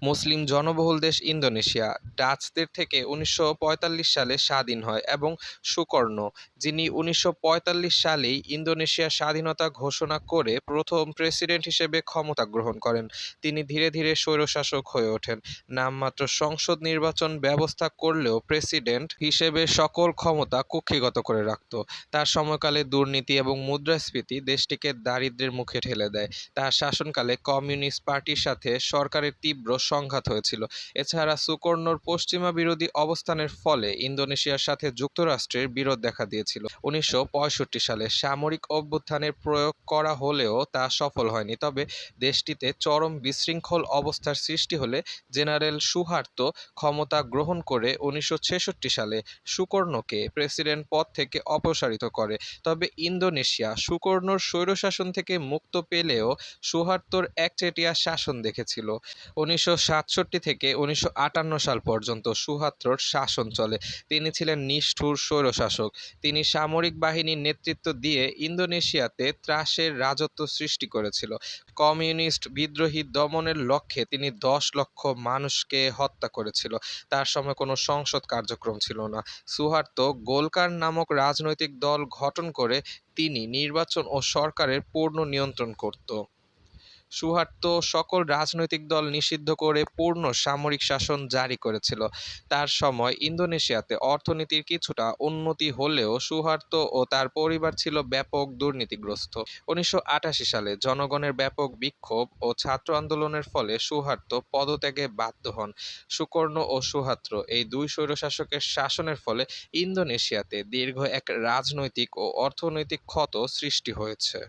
মুসলিম জনবহুল দেশ ইন্দোনেশিয়া ডাচদের থেকে ১৯৪৫ সালে স্বাধীন হয় এবং সুকর্ণ, যিনি ১৯৪৫ সালেই ইন্দোনেশিয়ার স্বাধীনতা ঘোষণা করে প্রথম প্রেসিডেন্ট হিসেবে ক্ষমতা গ্রহণ করেন, তিনি ধীরে ধীরে স্বৈরশাসক হয়ে ওঠেন। নামমাত্র সংসদ নির্বাচন ব্যবস্থা করলেও প্রেসিডেন্ট হিসেবে সকল ক্ষমতা কক্ষিগত করে রাখত। তার সময়কালে দুর্নীতি এবং মুদ্রাস্ফীতি দেশটিকে দারিদ্র্যের মুখে ঠেলে দেয়। তার শাসনকালে কমিউনিস্ট পার্টির সাথে সরকারের তীব্র সংঘাত হয়েছিল। এছাড়া সুকর্ণোর পশ্চিমা বিরোধী অবস্থানের ফলে ইন্দোনেশিয়ার সাথে যুক্তরাষ্ট্রের বিরোধ দেখা দিয়েছিল। ১৯৬৫ সালে সামরিক অভ্যুত্থানের প্রয়োগ করা হলেও তা সফল হয়নি। তবে দেশটিতে চরম বিশৃঙ্খল অবস্থার সৃষ্টি হলে জেনারেল সুহার্তো ক্ষমতা গ্রহণ করে ১৯৬৬ সালে সুকর্ণোকে প্রেসিডেন্ট পদ থেকে অপসারিত করে। তবে ইন্দোনেশিয়া সুকর্ণোর স্বৈরশাসন থেকে মুক্ত পেলেও সুহার্তোর একচেটিয়া শাসন দেখেছিল। ১৯৬৭ থেকে ১৯৫৮ সাল পর্যন্ত সুহার্তোর শাসন চলে। তিনি ছিলেন নিষ্ঠুর স্বৈরশাসক। তিনি সামরিক বাহিনীর নেতৃত্ব দিয়ে ইন্দোনেশিয়াতে ত্রাসের রাজত্ব সৃষ্টি করেছিল। কমিউনিস্ট বিদ্রোহী দমনের লক্ষ্যে তিনি ১০ লক্ষ মানুষকে হত্যা করেছিল। তার সময় কোনো সংসদ কার্যক্রম ছিল না। সুহার্তো গোলকার নামক রাজনৈতিক দল গঠন করে তিনি নির্বাচন ও সরকারের পূর্ণ নিয়ন্ত্রণ করত। সুহার্তো সকল রাজনৈতিক দল নিষিদ্ধ করে পূর্ণ সামরিক শাসন জারি করেছিল। তার সময় ইন্দোনেশিয়াতে অর্থনীতির কিছুটা উন্নতি হলেও সুহার্তো ও তার পরিবার ছিল ব্যাপক দুর্নীতিগ্রস্ত। ১৯৮৮ সালে জনগণের ব্যাপক বিক্ষোভ ও ছাত্র আন্দোলনের ফলে সুহার্তো পদত্যাগে বাধ্য হন। সুকর্ণ ও সুহার্তো এই দুই স্বৈরশাসকের শাসনের ফলে ইন্দোনেশিয়াতে দীর্ঘ এক রাজনৈতিক ও অর্থনৈতিক ক্ষত সৃষ্টি হয়েছে।